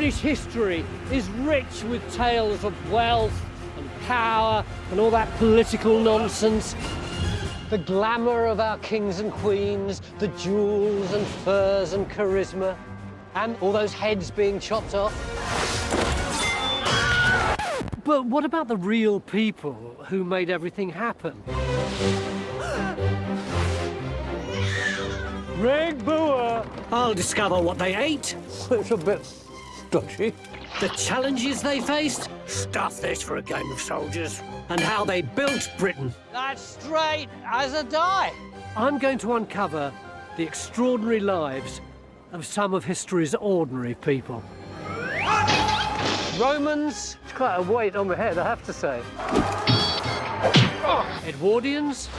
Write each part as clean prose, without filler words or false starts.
British history is rich with tales of wealth and power and all that political nonsense. The glamour of our kings and queens, the jewels and furs and charisma, and all those heads being chopped off. But what about the real people who made everything happen? Rig Boer! I'll discover what they ate. It's a bit dodgy. The challenges they faced. Stuff this for a game of soldiers. And how they built Britain. That's straight as a die. I'm going to uncover the extraordinary lives of some of history's ordinary people. Romans. It's quite a weight on my head, I have to say. Edwardians.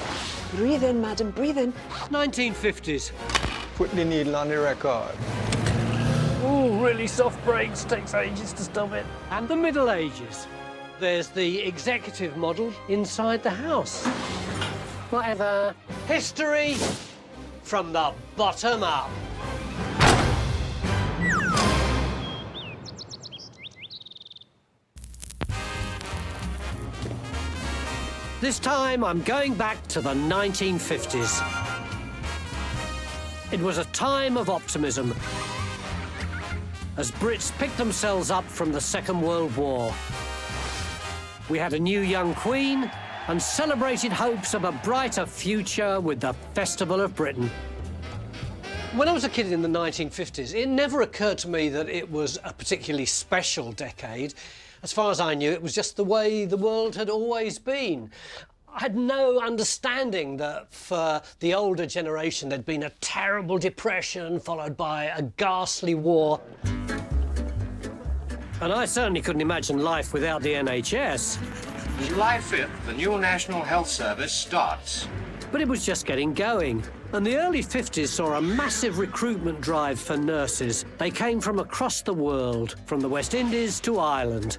Breathe in, madam, breathe in. 1950s. Put the needle on the record. Ooh, really soft brakes, takes ages to stop it. And the Middle Ages. There's the executive model inside the house. Whatever. History from the bottom up. This time, I'm going back to the 1950s. It was a time of optimism as Brits picked themselves up from the Second World War. We had a new young queen and celebrated hopes of a brighter future with the Festival of Britain. When I was a kid in the 1950s, it never occurred to me that it was a particularly special decade. As far as I knew, it was just the way the world had always been. I had no understanding that for the older generation there'd been a terrible depression followed by a ghastly war. And I certainly couldn't imagine life without the NHS. July 5th, the new National Health Service starts. But it was just getting going. And the early 50s saw a massive recruitment drive for nurses. They came from across the world, from the West Indies to Ireland.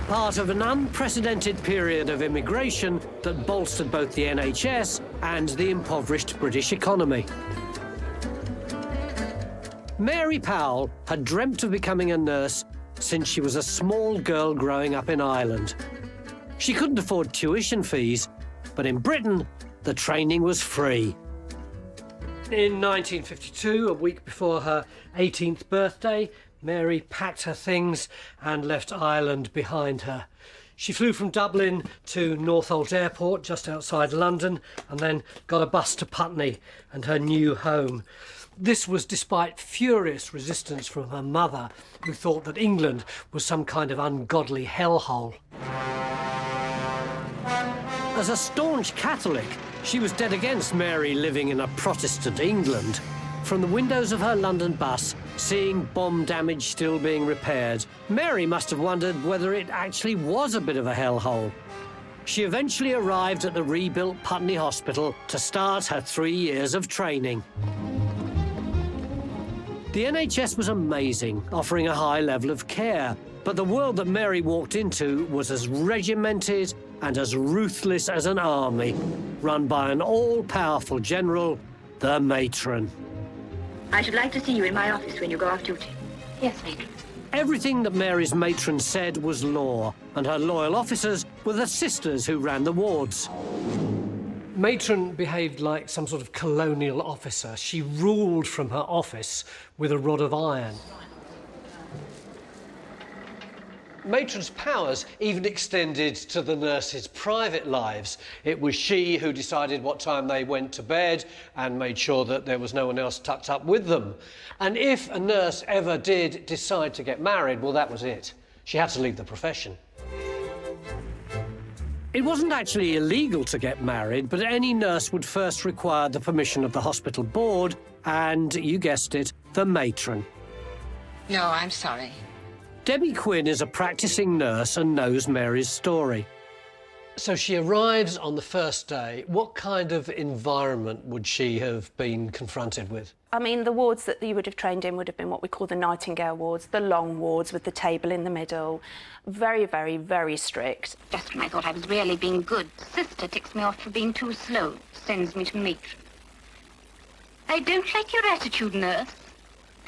Part of an unprecedented period of immigration that bolstered both the NHS and the impoverished British economy. Mary Powell had dreamt of becoming a nurse since she was a small girl growing up in Ireland. She couldn't afford tuition fees, but in Britain, the training was free. In 1952, a week before her 18th birthday, Mary packed her things and left Ireland behind her. She flew from Dublin to Northolt Airport, just outside London, and then got a bus to Putney and her new home. This was despite furious resistance from her mother, who thought that England was some kind of ungodly hellhole. As a staunch Catholic, she was dead against Mary living in a Protestant England. From the windows of her London bus, seeing bomb damage still being repaired, Mary must have wondered whether it actually was a bit of a hellhole. She eventually arrived at the rebuilt Putney Hospital to start her 3 years of training. The NHS was amazing, offering a high level of care, but the world that Mary walked into was as regimented and as ruthless as an army, run by an all-powerful general, the matron. I should like to see you in my office when you go off duty. Yes, matron. Everything that Mary's matron said was law, and her loyal officers were the sisters who ran the wards. Matron behaved like some sort of colonial officer. She ruled from her office with a rod of iron. Matron's powers even extended to the nurses' private lives. It was she who decided what time they went to bed and made sure that there was no one else tucked up with them. And if a nurse ever did decide to get married, well, that was it. She had to leave the profession. It wasn't actually illegal to get married, but any nurse would first require the permission of the hospital board and, you guessed it, the matron. No, I'm sorry. Debbie Quinn is a practicing nurse and knows Mary's story. So she arrives on the first day. What kind of environment would she have been confronted with? I mean, the wards that you would have trained in would have been what we call the Nightingale wards, the long wards with the table in the middle. Very, very, very strict. Just when I thought I was really being good, Sister ticks me off for being too slow, sends me to matron. I don't like your attitude, nurse.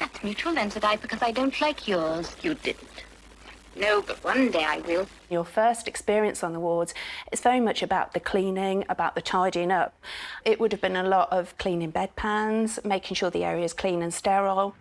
That's mutual then, said I, because I don't like yours. You didn't. No, but one day I will. Your first experience on the wards is very much about the cleaning, about the tidying up. It would have been a lot of cleaning bedpans, making sure the area is clean and sterile.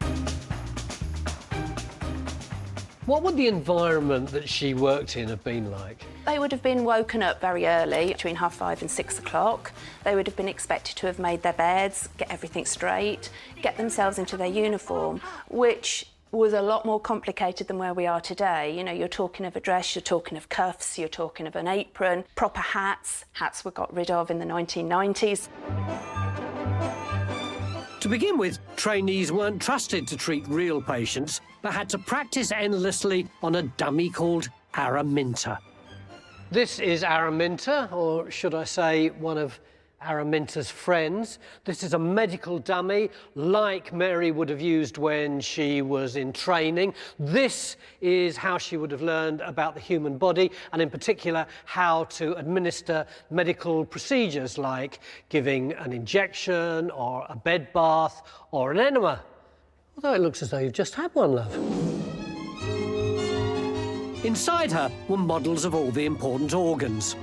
What would the environment that she worked in have been like? They would have been woken up very early, between 5:30 and 6 o'clock. They would have been expected to have made their beds, get everything straight, get themselves into their uniform, which was a lot more complicated than where we are today. You know, you're talking of a dress, you're talking of cuffs, you're talking of an apron, proper hats. Hats were got rid of in the 1990s. To begin with, trainees weren't trusted to treat real patients, but had to practice endlessly on a dummy called Araminta. This is Araminta, or should I say one of Araminta's friends. This is a medical dummy like Mary would have used when she was in training. This is how she would have learned about the human body, and in particular how to administer medical procedures like giving an injection or a bed bath or an enema. Although it looks as though you've just had one, love. Inside her were models of all the important organs.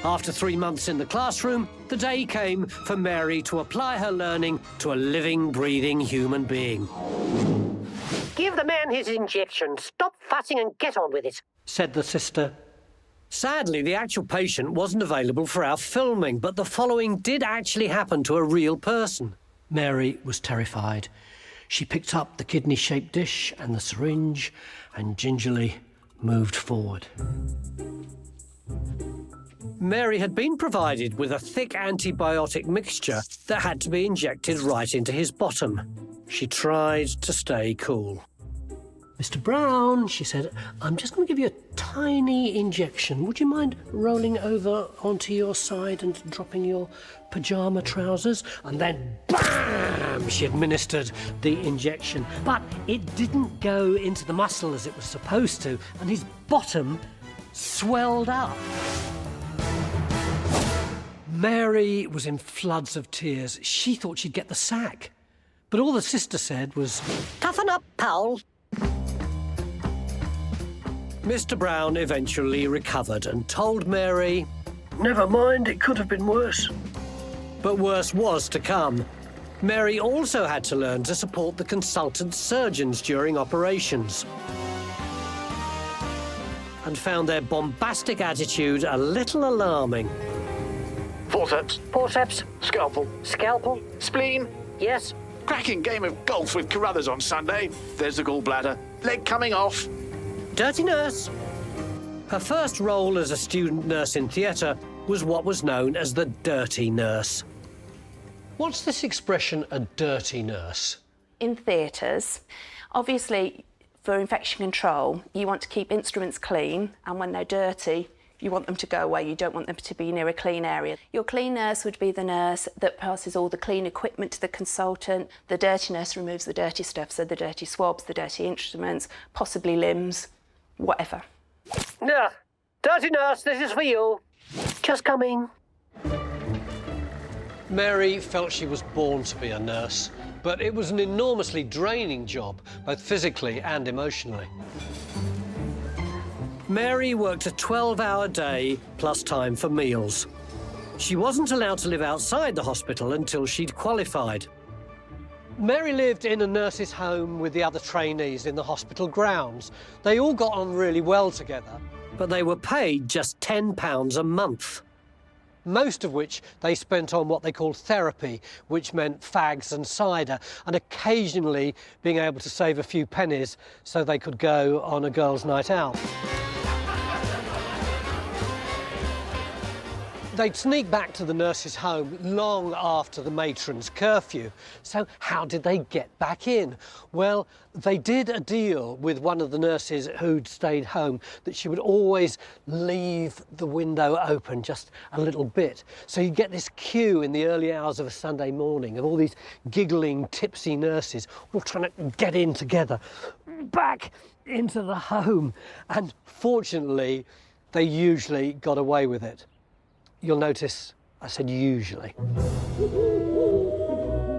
After 3 months in the classroom, the day came for Mary to apply her learning to a living, breathing human being. Give the man his injection. Stop fussing and get on with it, said the sister. Sadly, the actual patient wasn't available for our filming, but the following did actually happen to a real person. Mary was terrified. She picked up the kidney-shaped dish and the syringe and gingerly moved forward. Mary had been provided with a thick antibiotic mixture that had to be injected right into his bottom. She tried to stay cool. Mr. Brown, she said, I'm just going to give you a tiny injection. Would you mind rolling over onto your side and dropping your pyjama trousers? And then, bam, she administered the injection. But it didn't go into the muscle as it was supposed to, and his bottom swelled up. Mary was in floods of tears. She thought she'd get the sack. But all the sister said was, toughen up, Powell. Mr. Brown eventually recovered and told Mary, never mind, it could have been worse. But worse was to come. Mary also had to learn to support the consultant surgeons during operations, and found their bombastic attitude a little alarming. Forceps. Forceps. Scalpel. Scalpel. Spleen. Yes. Cracking game of golf with Carruthers on Sunday. There's the gallbladder. Leg coming off. Dirty nurse. Her first role as a student nurse in theatre was what was known as the dirty nurse. What's this expression, a dirty nurse? In theatres, obviously, for infection control, you want to keep instruments clean, and when they're dirty, you want them to go away. You don't want them to be near a clean area. Your clean nurse would be the nurse that passes all the clean equipment to the consultant. The dirty nurse removes the dirty stuff, so the dirty swabs, the dirty instruments, possibly limbs, whatever. Yeah, dirty nurse, this is for you. Just coming. Mary felt she was born to be a nurse, but it was an enormously draining job, both physically and emotionally. Mary worked a 12-hour day plus time for meals. She wasn't allowed to live outside the hospital until she'd qualified. Mary lived in a nurse's home with the other trainees in the hospital grounds. They all got on really well together, but they were paid just £10 a month, most of which they spent on what they called therapy, which meant fags and cider, and occasionally being able to save a few pennies so they could go on a girls' night out. They'd sneak back to the nurse's home long after the matron's curfew. So how did they get back in? Well, they did a deal with one of the nurses who'd stayed home that she would always leave the window open just a little bit. So you get this queue in the early hours of a Sunday morning of all these giggling, tipsy nurses all trying to get in together, back into the home. And fortunately, they usually got away with it. You'll notice I said usually.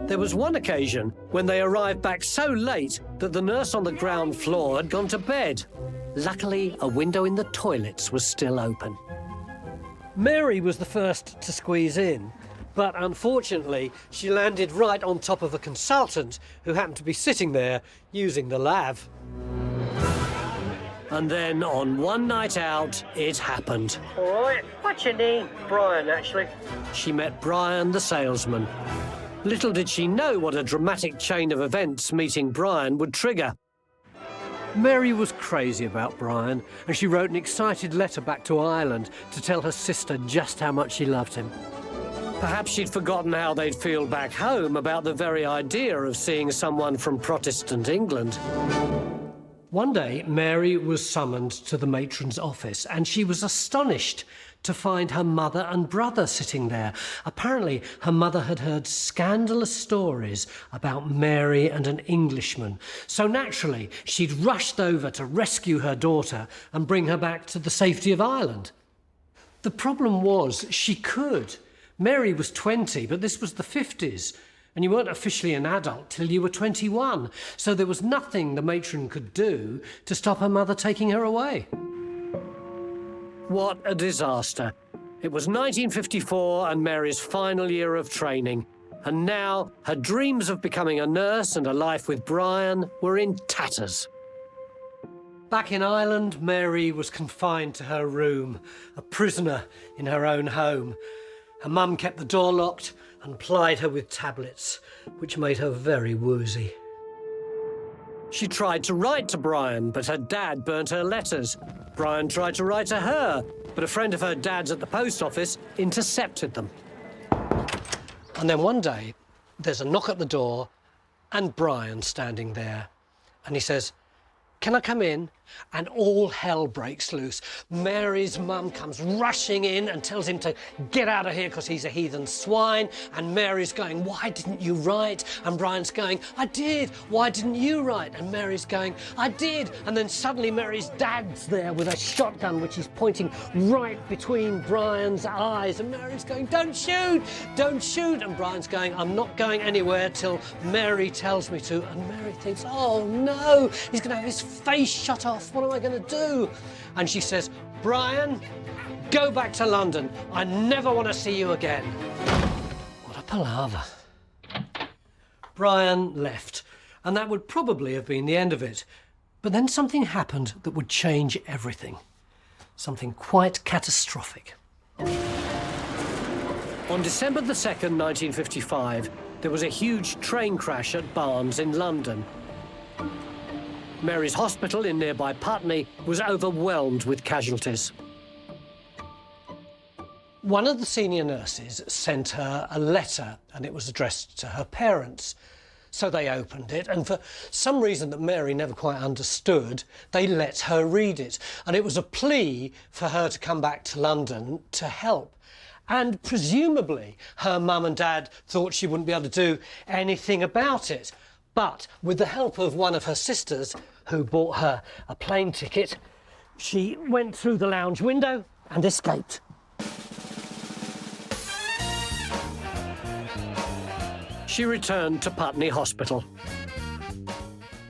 There was one occasion when they arrived back so late that the nurse on the ground floor had gone to bed. Luckily, a window in the toilets was still open. Mary was the first to squeeze in, but unfortunately, she landed right on top of a consultant who happened to be sitting there using the lav. And then, on one night out, it happened. All right, what's your name? Brian, actually. She met Brian, the salesman. Little did she know what a dramatic chain of events meeting Brian would trigger. Mary was crazy about Brian, and she wrote an excited letter back to Ireland to tell her sister just how much she loved him. Perhaps she'd forgotten how they'd feel back home about the very idea of seeing someone from Protestant England. One day, Mary was summoned to the matron's office, and she was astonished to find her mother and brother sitting there. Apparently, her mother had heard scandalous stories about Mary and an Englishman. So naturally, she'd rushed over to rescue her daughter and bring her back to the safety of Ireland. The problem was she could. Mary was 20, but this was the 50s, and you weren't officially an adult till you were 21. So there was nothing the matron could do to stop her mother taking her away. What a disaster. It was 1954 and Mary's final year of training, and now her dreams of becoming a nurse and a life with Brian were in tatters. Back in Ireland, Mary was confined to her room, a prisoner in her own home. Her mum kept the door locked and plied her with tablets, which made her very woozy. She tried to write to Brian, but her dad burnt her letters. Brian tried to write to her, but a friend of her dad's at the post office intercepted them. And then one day, there's a knock at the door and Brian standing there. And he says, "Can I come in?" And all hell breaks loose. Mary's mum comes rushing in and tells him to get out of here because he's a heathen swine. And Mary's going, "Why didn't you write?" And Brian's going, "I did. Why didn't you write?" And Mary's going, "I did." And then suddenly Mary's dad's there with a shotgun, which he's pointing right between Brian's eyes. And Mary's going, "Don't shoot, don't shoot." And Brian's going, "I'm not going anywhere till Mary tells me to." And Mary thinks, "Oh no, he's going to have his face shot off. What am I going to do?" And she says, "Brian, go back to London. I never want to see you again." What a palaver. Brian left, and that would probably have been the end of it. But then something happened that would change everything. Something quite catastrophic. On December the 2nd, 1955, there was a huge train crash at Barnes in London. Mary's hospital in nearby Putney was overwhelmed with casualties. One of the senior nurses sent her a letter, and it was addressed to her parents. So they opened it, and for some reason that Mary never quite understood, they let her read it. And it was a plea for her to come back to London to help. And presumably, her mum and dad thought she wouldn't be able to do anything about it. But with the help of one of her sisters, who bought her a plane ticket, she went through the lounge window and escaped. She returned to Putney Hospital.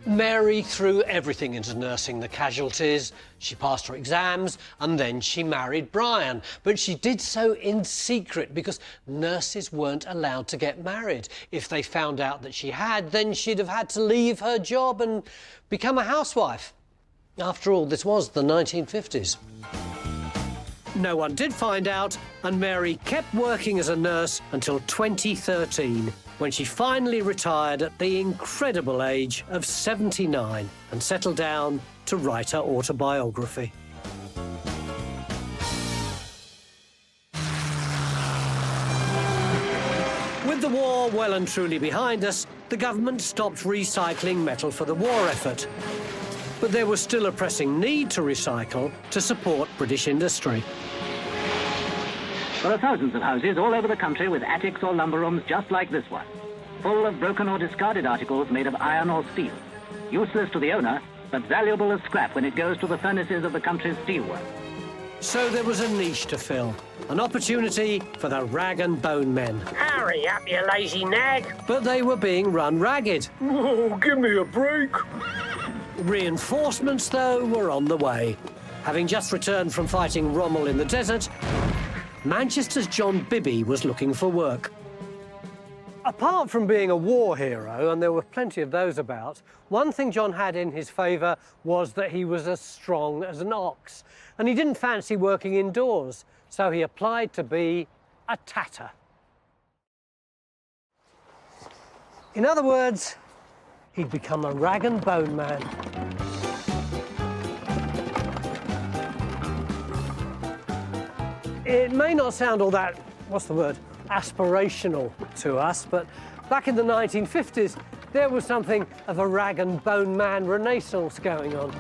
Mary threw everything into nursing the casualties. She passed her exams and then she married Brian. But she did so in secret because nurses weren't allowed to get married. If they found out that she had, then she'd have had to leave her job and become a housewife. After all, this was the 1950s. No one did find out, and Mary kept working as a nurse until 2013, when she finally retired at the incredible age of 79 and settled down to write her autobiography. With the war well and truly behind us, the government stopped recycling metal for the war effort. But there was still a pressing need to recycle to support British industry. There are thousands of houses all over the country with attics or lumber rooms just like this one, full of broken or discarded articles made of iron or steel, useless to the owner, but valuable as scrap when it goes to the furnaces of the country's steelworks. So there was a niche to fill, an opportunity for the rag and bone men. Hurry up, you lazy nag. But they were being run ragged. Oh, give me a break. Reinforcements, though, were on the way. Having just returned from fighting Rommel in the desert, Manchester's John Bibby was looking for work. Apart from being a war hero, and there were plenty of those about, one thing John had in his favour was that he was as strong as an ox, and he didn't fancy working indoors, so he applied to be a tatter. In other words, he'd become a rag and bone man. It may not sound all that, what's the word, aspirational to us, but back in the 1950s, there was something of a rag and bone man renaissance going on.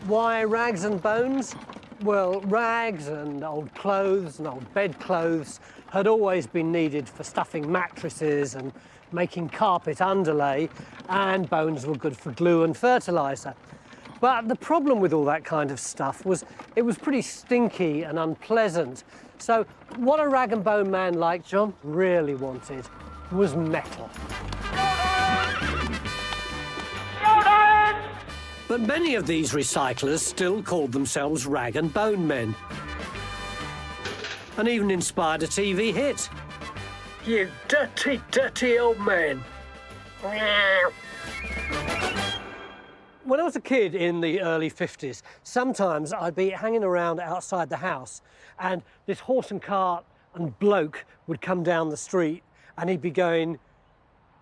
Why rags and bones? Well, rags and old clothes and old bedclothes had always been needed for stuffing mattresses and making carpet underlay, and bones were good for glue and fertiliser. But the problem with all that kind of stuff was it was pretty stinky and unpleasant. So what a rag and bone man like John really wanted was metal. But many of these recyclers still called themselves rag and bone men, and even inspired a TV hit. You dirty, dirty old man. When I was a kid in the early 50s, sometimes I'd be hanging around outside the house and this horse and cart and bloke would come down the street and he'd be going,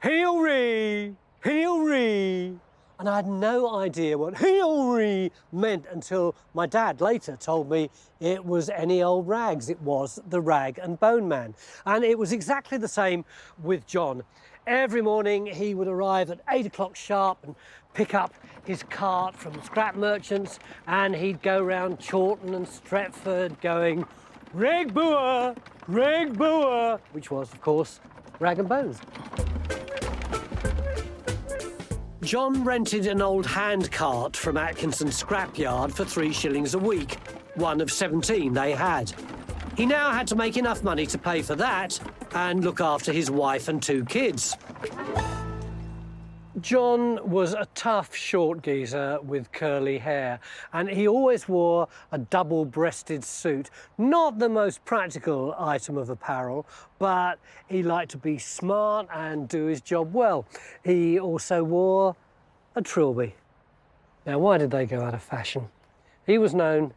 "Heel-ree, heel-ree." And I had no idea what heel-ree meant until my dad later told me it was any old rags. It was the rag and bone man. And it was exactly the same with John. Every morning he would arrive at 8 o'clock sharp and pick up his cart from scrap merchants, and he'd go round Chawton and Stretford going, "Reg Boer, Reg Boer," which was, of course, rag and bones. John rented an old hand cart from Atkinson's scrapyard for 3 shillings a week, one of 17 they had. He now had to make enough money to pay for that and look after his wife and 2 kids. John was a tough, short geezer with curly hair, and he always wore a double-breasted suit. Not the most practical item of apparel, but he liked to be smart and do his job well. He also wore a trilby. Now, why did they go out of fashion? He was known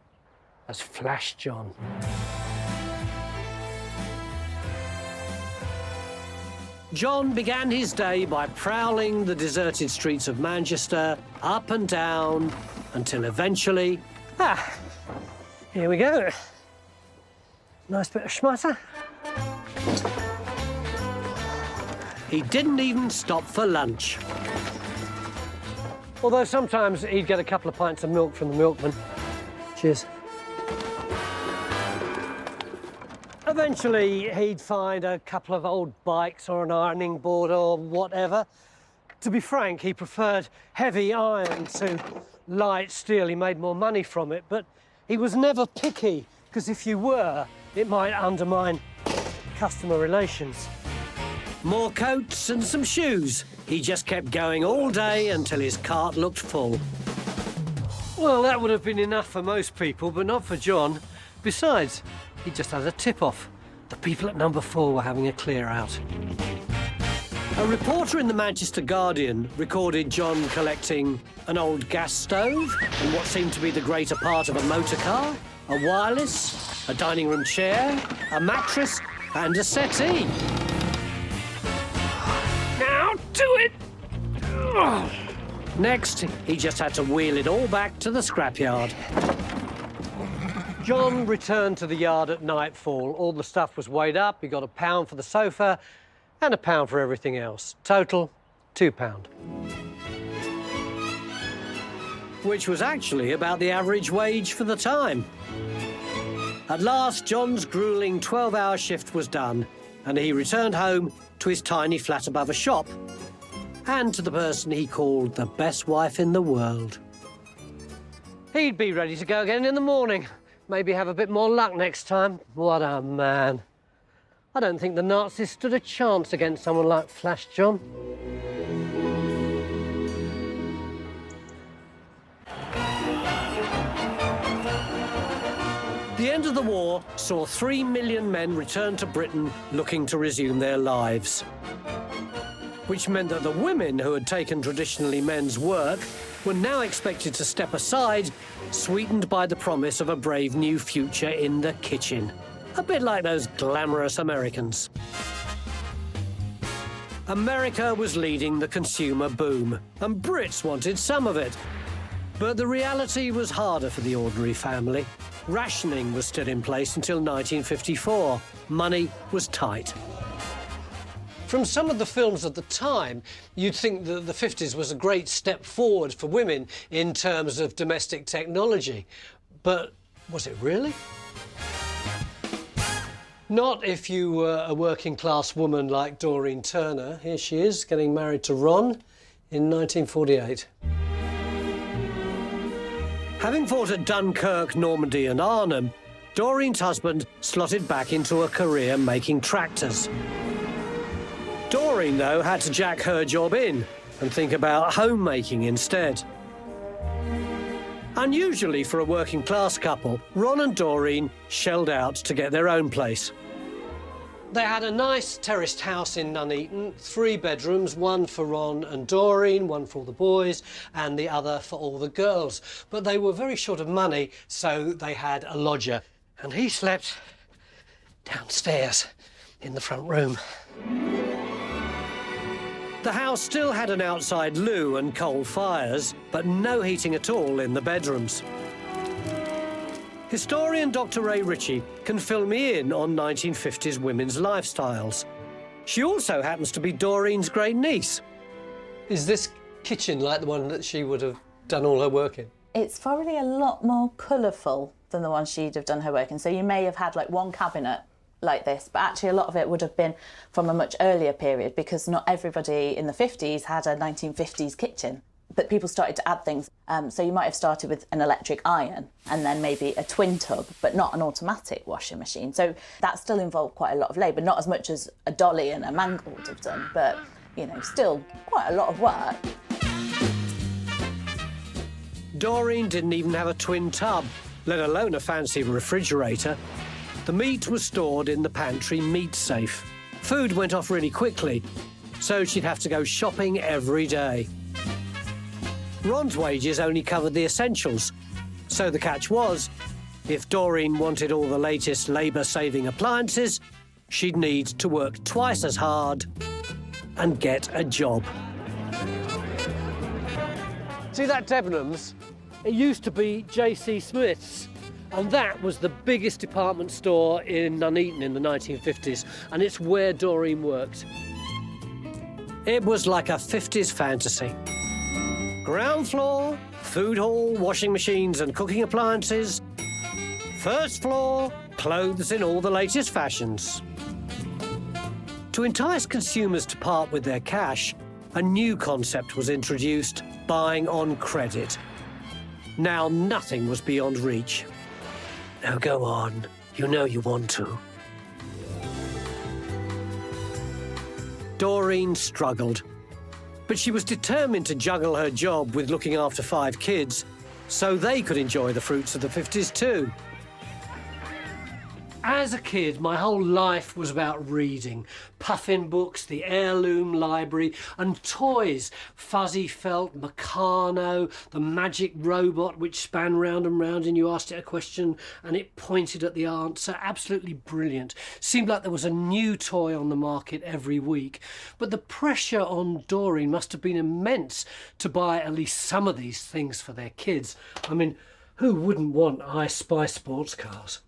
as Flash John. John began his day by prowling the deserted streets of Manchester, up and down, until eventually... here we go. Nice bit of schmutter. He didn't even stop for lunch. Although sometimes he'd get a couple of pints of milk from the milkman. Cheers. Eventually, he'd find a couple of old bikes or an ironing board or whatever. To be frank, he preferred heavy iron to light steel. He made more money from it, but he was never picky, because if you were, it might undermine customer relations. More coats and some shoes. He just kept going all day until his cart looked full. Well, that would have been enough for most people, but not for John. Besides, he just had a tip-off. The people at number 4 were having a clear-out. A reporter in the Manchester Guardian recorded John collecting an old gas stove and what seemed to be the greater part of a motor car, a wireless, a dining room chair, a mattress and a settee. Now do it! Ugh. Next, he just had to wheel it all back to the scrapyard. John returned to the yard at nightfall. All the stuff was weighed up. He got £1 for the sofa and £1 for everything else. Total, £2. Which was actually about the average wage for the time. At last, John's gruelling 12-hour shift was done, and he returned home to his tiny flat above a shop and to the person he called the best wife in the world. He'd be ready to go again in the morning. Maybe have a bit more luck next time. What a man. I don't think the Nazis stood a chance against someone like Flash John. The end of the war saw 3 million men return to Britain looking to resume their lives. Which meant that the women who had taken traditionally men's work were now expected to step aside, sweetened by the promise of a brave new future in the kitchen. A bit like those glamorous Americans. America was leading the consumer boom, and Brits wanted some of it. But the reality was harder for the ordinary family. Rationing was still in place until 1954. Money was tight. From some of the films at the time, you'd think that the 50s was a great step forward for women in terms of domestic technology. But was it really? Not if you were a working-class woman like Doreen Turner. Here she is, getting married to Ron in 1948. Having fought at Dunkirk, Normandy and Arnhem, Doreen's husband slotted back into a career making tractors. Doreen, though, had to jack her job in and think about homemaking instead. Unusually for a working-class couple, Ron and Doreen shelled out to get their own place. They had a nice terraced house in Nuneaton, 3 bedrooms, one for Ron and Doreen, one for all the boys, and the other for all the girls. But they were very short of money, so they had a lodger. And he slept downstairs in the front room. The house still had an outside loo and coal fires, but no heating at all in the bedrooms. Historian Dr. Ray Ritchie can fill me in on 1950s women's lifestyles. She also happens to be Doreen's great niece. Is this kitchen like the one that she would have done all her work in? It's probably a lot more colourful than the one she'd have done her work in. So you may have had like one cabinet like this, but actually a lot of it would have been from a much earlier period because not everybody in the 50s had a 1950s kitchen. But people started to add things. So you might have started with an electric iron and then maybe a twin tub, but not an automatic washing machine. So that still involved quite a lot of labour, not as much as a dolly and a mangle would have done, but, you know, still quite a lot of work. Doreen didn't even have a twin tub, let alone a fancy refrigerator. The meat was stored in the pantry meat safe. Food went off really quickly, so she'd have to go shopping every day. Ron's wages only covered the essentials, so the catch was, if Doreen wanted all the latest labour-saving appliances, she'd need to work twice as hard and get a job. See that Debenhams? It used to be J.C. Smith's, and that was the biggest department store in Nuneaton in the 1950s, and it's where Doreen worked. It was like a 50s fantasy. Ground floor, food hall, washing machines and cooking appliances. First floor, clothes in all the latest fashions. To entice consumers to part with their cash, a new concept was introduced, buying on credit. Now nothing was beyond reach. Now go on, you know you want to. Doreen struggled. But she was determined to juggle her job with looking after 5 kids, so they could enjoy the fruits of the 50s too. As a kid, my whole life was about reading. Puffin books, the heirloom library, and toys. Fuzzy Felt, Meccano, the magic robot which span round and round and you asked it a question and it pointed at the answer. Absolutely brilliant. Seemed like there was a new toy on the market every week. But the pressure on Doreen must have been immense to buy at least some of these things for their kids. I mean, who wouldn't want I Spy sports cars?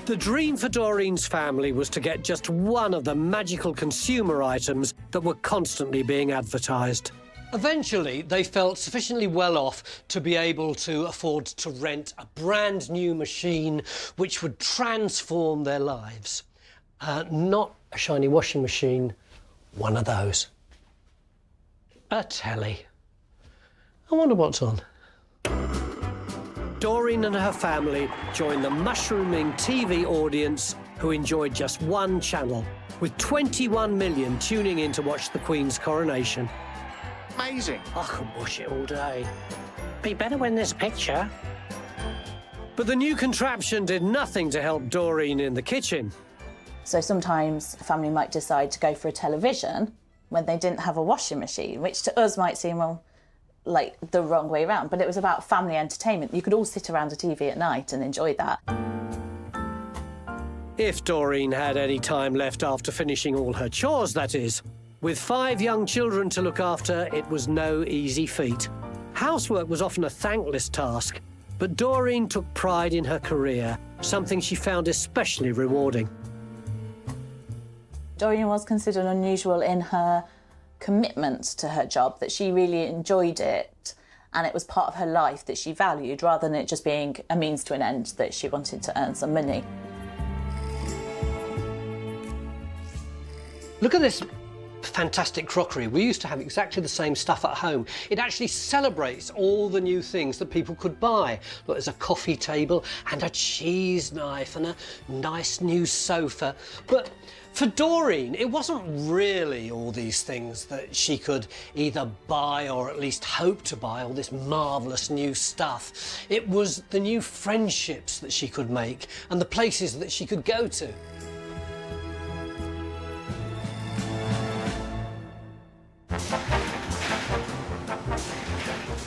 The dream for Doreen's family was to get just one of the magical consumer items that were constantly being advertised. Eventually, they felt sufficiently well off to be able to afford to rent a brand new machine which would transform their lives. Not a shiny washing machine, one of those. A telly. I wonder what's on. Doreen and her family joined the mushrooming TV audience who enjoyed just one channel, with 21 million tuning in to watch the Queen's coronation. Amazing. I could watch it all day. Be better when there's a picture. But the new contraption did nothing to help Doreen in the kitchen. So sometimes a family might decide to go for a television when they didn't have a washing machine, which to us might seem, well, like the wrong way around, but it was about family entertainment. You could all sit around a TV at night and enjoy that. If Doreen had any time left after finishing all her chores, that is. With 5 young children to look after, it was no easy feat. Housework was often a thankless task, but Doreen took pride in her career, something she found especially rewarding. Doreen was considered unusual in her commitment to her job, that she really enjoyed it and it was part of her life that she valued, rather than it just being a means to an end that she wanted to earn some money. Look at this fantastic crockery. We used to have exactly the same stuff at home. It actually celebrates all the new things that people could buy. Look, there's a coffee table and a cheese knife and a nice new sofa. But for Doreen, it wasn't really all these things that she could either buy or at least hope to buy, all this marvellous new stuff. It was the new friendships that she could make and the places that she could go to.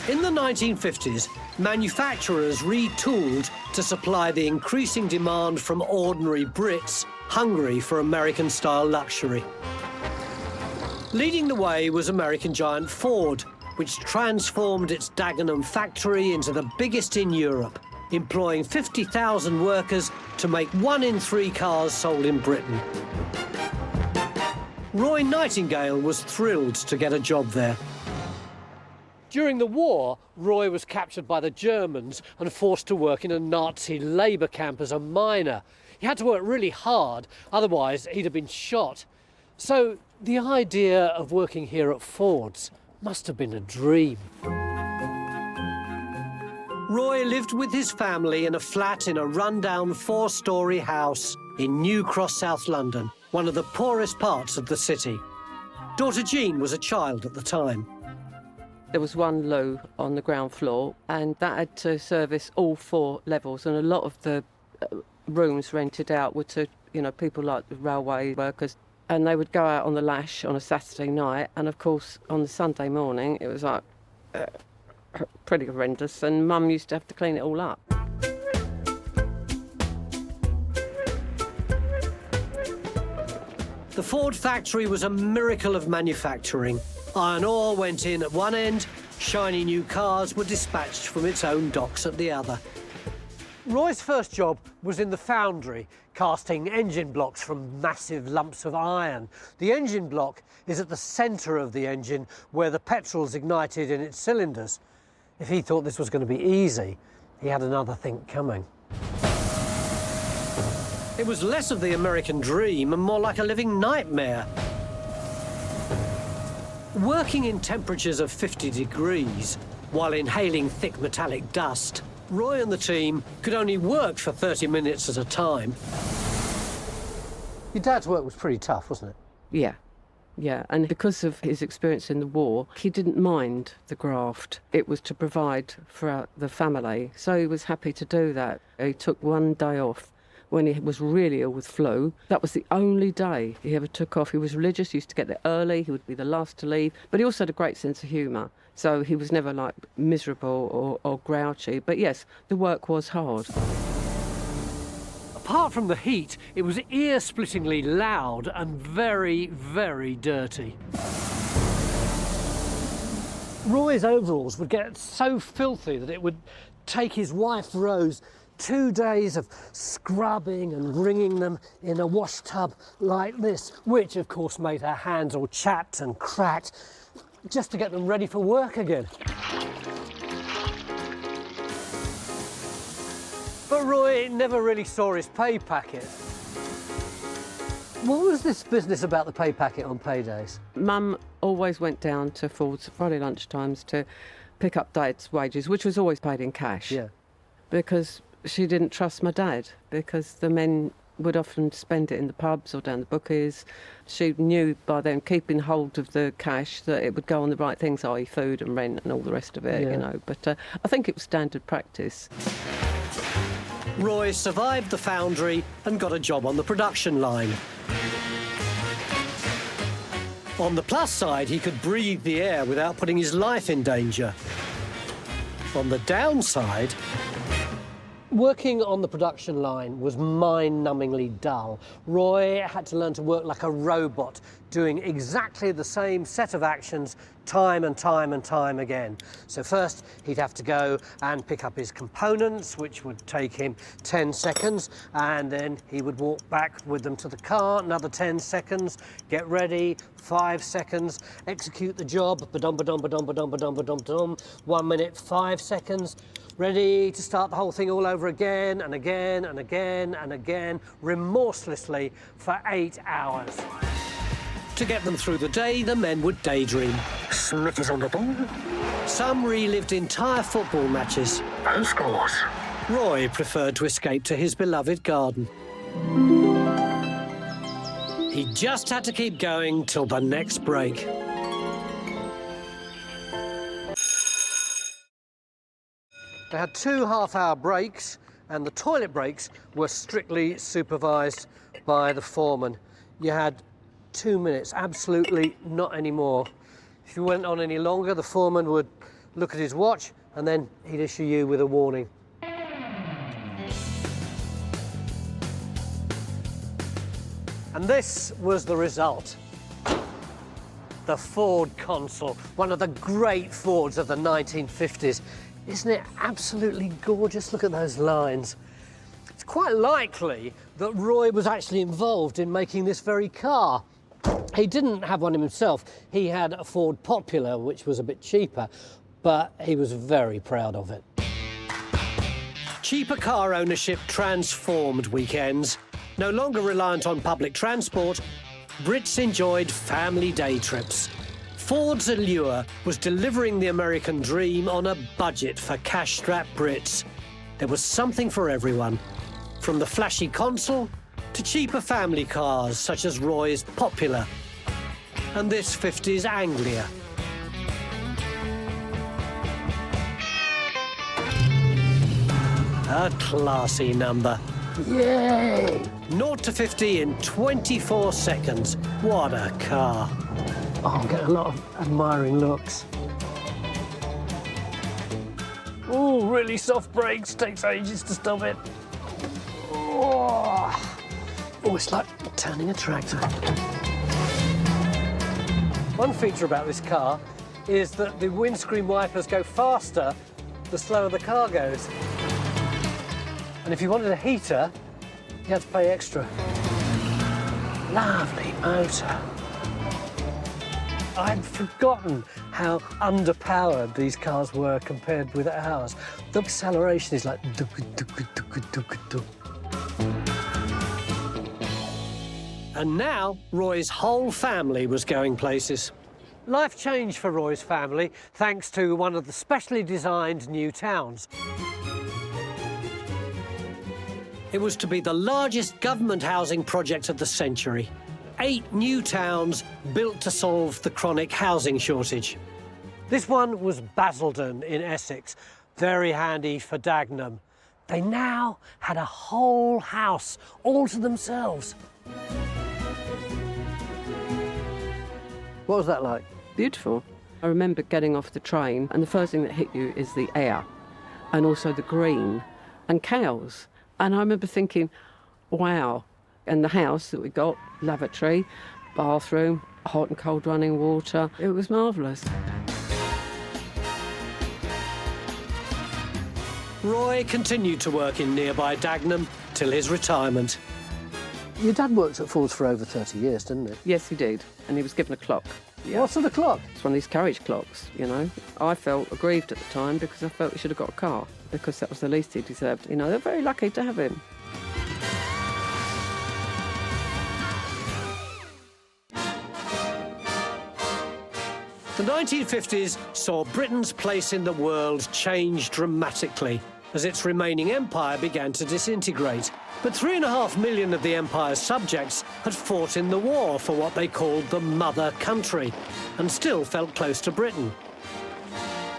In the 1950s, manufacturers retooled to supply the increasing demand from ordinary Brits hungry for American-style luxury. Leading the way was American giant Ford, which transformed its Dagenham factory into the biggest in Europe, employing 50,000 workers to make 1 in 3 cars sold in Britain. Roy Nightingale was thrilled to get a job there. During the war, Roy was captured by the Germans and forced to work in a Nazi labour camp as a miner. He had to work really hard, otherwise he'd have been shot. So the idea of working here at Ford's must have been a dream. Roy lived with his family in a flat in a rundown 4-storey house in New Cross, South London, one of the poorest parts of the city. Daughter Jean was a child at the time. There was one loo on the ground floor, and that had to service all 4 levels, and a lot of the rooms rented out were to, you know, people like the railway workers, and they would go out on the lash on a Saturday night, and of course on the Sunday morning it was like pretty horrendous, and Mum used to have to clean it all up. The Ford factory was a miracle of manufacturing. Iron ore went in at one end, shiny new cars were dispatched from its own docks at the other. Roy's first job was in the foundry, casting engine blocks from massive lumps of iron. The engine block is at the centre of the engine, where the petrol's ignited in its cylinders. If he thought this was going to be easy, he had another think coming. It was less of the American dream and more like a living nightmare. Working in temperatures of 50 degrees while inhaling thick metallic dust, Roy and the team could only work for 30 minutes at a time. Your dad's work was pretty tough, wasn't it? Yeah, and because of his experience in the war, he didn't mind the graft. It was to provide for the family, so he was happy to do that. He took 1 day off when he was really ill with flu. That was the only day he ever took off. He was religious, he used to get there early, he would be the last to leave, but he also had a great sense of humour, so he was never, like, miserable or grouchy. But yes, the work was hard. Apart from the heat, it was ear-splittingly loud and very, very dirty. Roy's overalls would get so filthy that it would take his wife Rose 2 days of scrubbing and wringing them in a wash tub like this, which of course made her hands all chapped and cracked, just to get them ready for work again. But Roy never really saw his pay packet. What was this business about the pay packet on paydays? Mum always went down to Ford's Friday lunchtimes to pick up Dad's wages, which was always paid in cash. Yeah. Because she didn't trust my dad, because the men would often spend it in the pubs or down the bookies. She knew by then, keeping hold of the cash, that it would go on the right things, i.e. food and rent and all the rest of it, Yeah. you know. But I think it was standard practice. Roy survived the foundry and got a job on the production line. On the plus side, he could breathe the air without putting his life in danger. On the downside, working on the production line was mind-numbingly dull. Roy had to learn to work like a robot, doing exactly the same set of actions time and time and time again. So first, he'd have to go and pick up his components, which would take him 10 seconds, and then he would walk back with them to the car, another 10 seconds, get ready, 5 seconds, execute the job, ba-dum, ba-dum, ba-dum, ba-dum, ba-dum, ba-dum, ba-dum, 1 minute, 5 seconds, ready to start the whole thing all over again and again and again and again, remorselessly for 8 hours. To get them through the day, the men would daydream. Smith is on the ball. Some relived entire football matches. Who scores? Roy preferred to escape to his beloved garden. He just had to keep going till the next break. They had 2 half-hour breaks, and the toilet breaks were strictly supervised by the foreman. You had 2 minutes, absolutely not anymore. If you went on any longer, the foreman would look at his watch and then he'd issue you with a warning. And this was the result. The Ford Consul, one of the great Fords of the 1950s. Isn't it absolutely gorgeous? Look at those lines. It's quite likely that Roy was actually involved in making this very car. He didn't have one himself. He had a Ford Popular, which was a bit cheaper, but he was very proud of it. Cheaper car ownership transformed weekends. No longer reliant on public transport, Brits enjoyed family day trips. Ford's allure was delivering the American dream on a budget for cash-strapped Brits. There was something for everyone, from the flashy Consul to cheaper family cars such as Roy's Popular and this 50s Anglia. A classy number. Yay! 0 to 50 in 24 seconds. What a car. Oh, I'm getting a lot of admiring looks. Oh, really soft brakes. Takes ages to stop it. Oh, it's like turning a tractor. One feature about this car is that the windscreen wipers go faster the slower the car goes. And if you wanted a heater, you had to pay extra. Lovely motor. I'd forgotten how underpowered these cars were compared with ours. The acceleration is like duk, duk, duk, duk, duk. And now, Roy's whole family was going places. Life changed for Roy's family thanks to one of the specially designed new towns. It was to be the largest government housing project of the century. 8 new towns built to solve the chronic housing shortage. This one was Basildon in Essex, very handy for Dagenham. They now had a whole house all to themselves. What was that like? Beautiful. I remember getting off the train and the first thing that hit you is the air and also the green and cows. And I remember thinking, wow. And the house that we got, lavatory, bathroom, hot and cold running water, it was marvellous. Roy continued to work in nearby Dagenham till his retirement. Your dad worked at Ford's for over 30 years, didn't he? Yes, he did. And he was given a clock. Yeah. What sort of clock? It's one of these carriage clocks, you know. I felt aggrieved at the time because I felt he should have got a car, because that was the least he deserved. You know, they're very lucky to have him. The 1950s saw Britain's place in the world change dramatically as its remaining empire began to disintegrate. But 3.5 million of the empire's subjects had fought in the war for what they called the mother country and still felt close to Britain.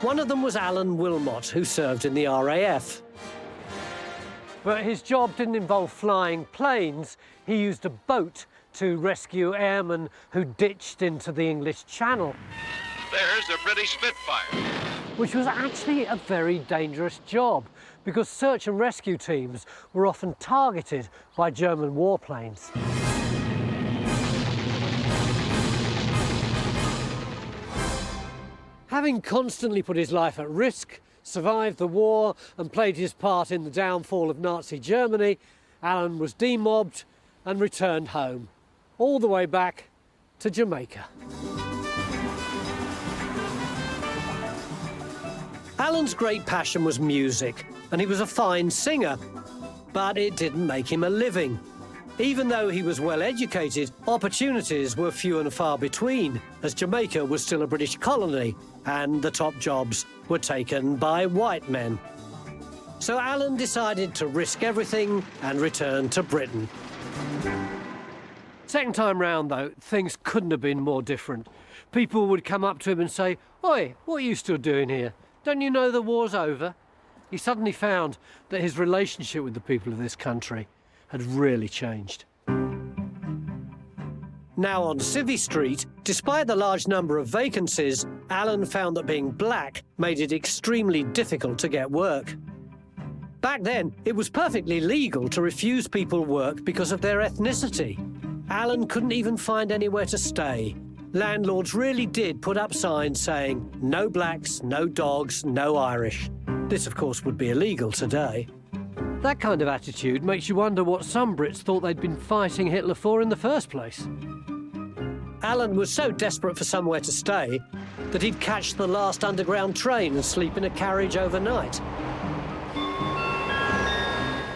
One of them was Alan Wilmot, who served in the RAF. But his job didn't involve flying planes. He used a boat to rescue airmen who ditched into the English Channel. There's the British Spitfire. Which was actually a very dangerous job because search and rescue teams were often targeted by German warplanes. Having constantly put his life at risk, survived the war and played his part in the downfall of Nazi Germany, Alan was demobbed and returned home, all the way back to Jamaica. Alan's great passion was music, and he was a fine singer, but it didn't make him a living. Even though he was well educated, opportunities were few and far between, as Jamaica was still a British colony, and the top jobs were taken by white men. So Alan decided to risk everything and return to Britain. Second time round, though, things couldn't have been more different. People would come up to him and say, "Oi, what are you still doing here? Don't you know the war's over?" He suddenly found that his relationship with the people of this country had really changed. Now on Civvy Street, despite the large number of vacancies, Alan found that being black made it extremely difficult to get work. Back then, it was perfectly legal to refuse people work because of their ethnicity. Alan couldn't even find anywhere to stay. Landlords really did put up signs saying, "No blacks, no dogs, no Irish." This, of course, would be illegal today. That kind of attitude makes you wonder what some Brits thought they'd been fighting Hitler for in the first place. Alan was so desperate for somewhere to stay that he'd catch the last underground train and sleep in a carriage overnight.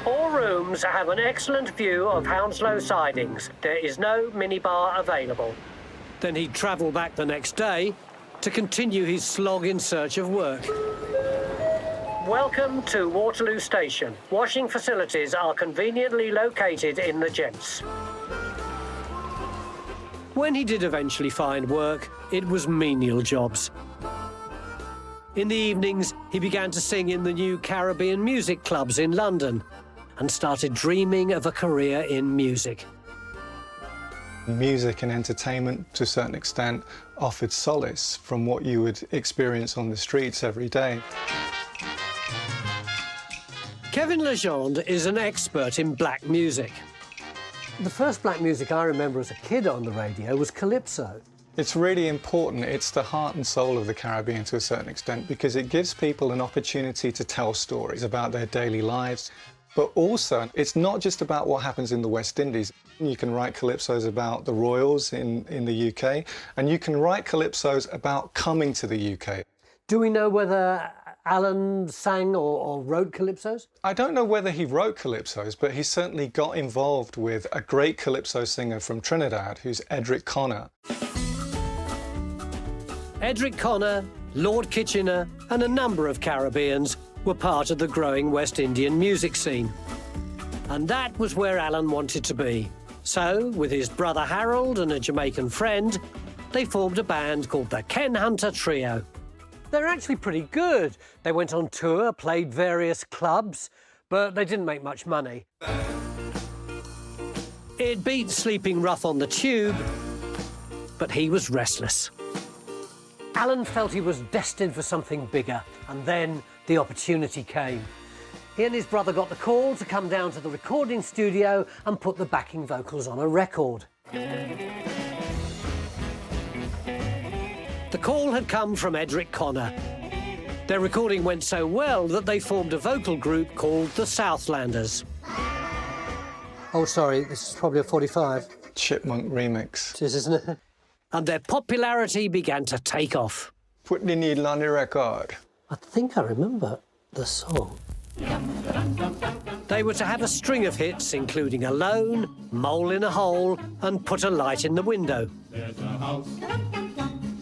All rooms have an excellent view of Hounslow sidings. There is no minibar available. Then he'd travel back the next day to continue his slog in search of work. Welcome to Waterloo Station. Washing facilities are conveniently located in the gents. When he did eventually find work, it was menial jobs. In the evenings, he began to sing in the new Caribbean music clubs in London and started dreaming of a career in music. Music and entertainment, to a certain extent, offered solace from what you would experience on the streets every day. Kevin Legendre is an expert in black music. The first black music I remember as a kid on the radio was calypso. It's really important. It's the heart and soul of the Caribbean to a certain extent because it gives people an opportunity to tell stories about their daily lives. But also, it's not just about what happens in the West Indies. You can write calypsos about the royals in the UK, and you can write calypsos about coming to the UK. Do we know whether Alan sang or wrote calypsos? I don't know whether he wrote calypsos, but he certainly got involved with a great calypso singer from Trinidad, who's Edric Connor. Edric Connor, Lord Kitchener, and a number of Caribbeans were part of the growing West Indian music scene. And that was where Alan wanted to be. So, with his brother Harold and a Jamaican friend, they formed a band called the Ken Hunter Trio. They're actually pretty good. They went on tour, played various clubs, but they didn't make much money. It beat sleeping rough on the tube, but he was restless. Alan felt he was destined for something bigger, and then the opportunity came. He and his brother got the call to come down to the recording studio and put the backing vocals on a record. The call had come from Edric Connor. Their recording went so well that they formed a vocal group called the Southlanders. Oh, sorry, this is probably a 45. Chipmunk remix. It is, isn't it? And their popularity began to take off. Put the needle on the record. I think I remember the song. They were to have a string of hits, including Alone, Mole in a Hole, and Put a Light in the Window. There's a house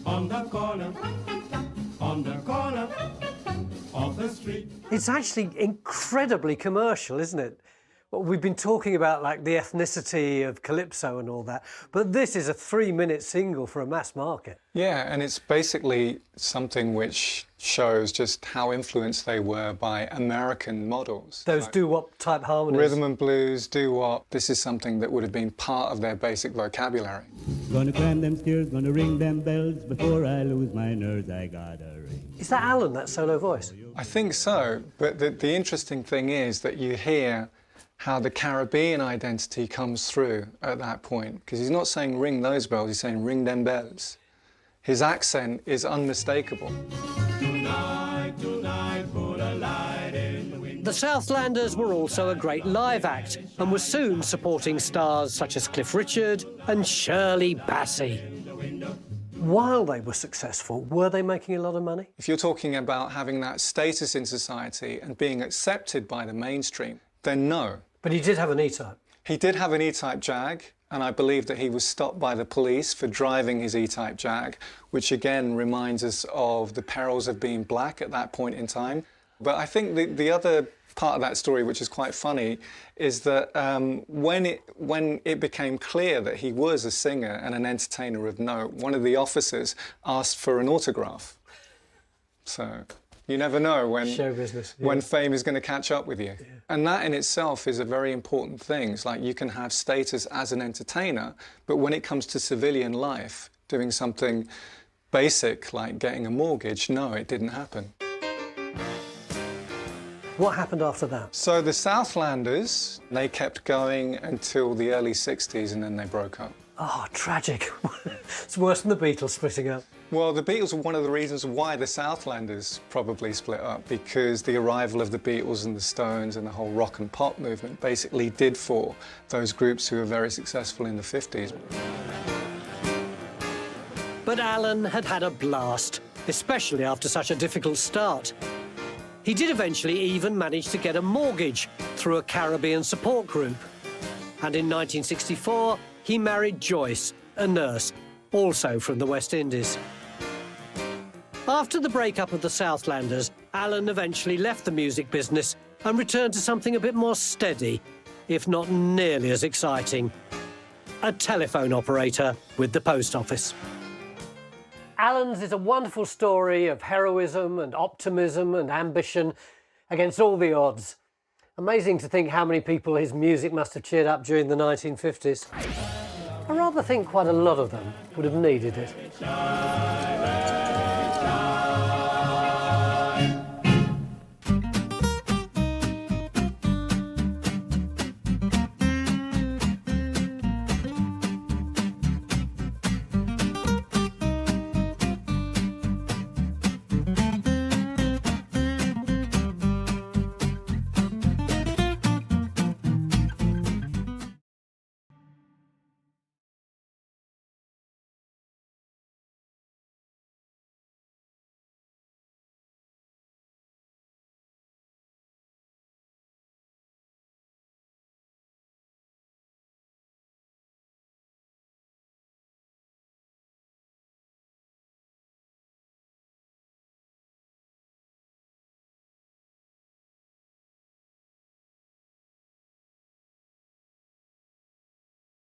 on the corner, on the corner of the street. It's actually incredibly commercial, isn't it? Well, we've been talking about like the ethnicity of calypso and all that, but this is a 3-minute single for a mass market. Yeah, and it's basically something which shows just how influenced they were by American models. Those like doo-wop type harmonies. rhythm and blues, doo-wop. This is something that would have been part of their basic vocabulary. Gonna climb them stairs, gonna ring them bells. Before I lose my nerves, I gotta ring. Is that Alan, that solo voice? I think so, but the interesting thing is that you hear how the Caribbean identity comes through at that point, because he's not saying ring those bells, he's saying ring them bells. His accent is unmistakable. Tonight, tonight, put a light in the window. The Southlanders were also a great live act and were soon supporting stars such as Cliff Richard and Shirley Bassey. While they were successful, were they making a lot of money? If you're talking about having that status in society and being accepted by the mainstream, then no. But he did have an E-type. He did have an E-type Jag, and I believe that he was stopped by the police for driving his E-type Jag, which again reminds us of the perils of being black at that point in time. But I think the other part of that story, which is quite funny, is that when it became clear that he was a singer and an entertainer of note, one of the officers asked for an autograph. So you never know when show business, yeah. When fame is going to catch up with you. Yeah. And that in itself is a very important thing. It's like you can have status as an entertainer, but when it comes to civilian life, doing something basic like getting a mortgage, no, it didn't happen. What happened after that? So the Southlanders, they kept going until the early 60s and then they broke up. Oh, tragic. It's worse than the Beatles splitting up. Well, the Beatles were one of the reasons why the Southlanders probably split up, because the arrival of the Beatles and the Stones and the whole rock and pop movement basically did for those groups who were very successful in the 50s. But Alan had had a blast, especially after such a difficult start. He did eventually even manage to get a mortgage through a Caribbean support group. And in 1964, he married Joyce, a nurse, also from the West Indies. After the breakup of the Southlanders, Alan eventually left the music business and returned to something a bit more steady, if not nearly as exciting. A telephone operator with the post office. Alan's is a wonderful story of heroism and optimism and ambition against all the odds. Amazing to think how many people his music must have cheered up during the 1950s. I rather think quite a lot of them would have needed it.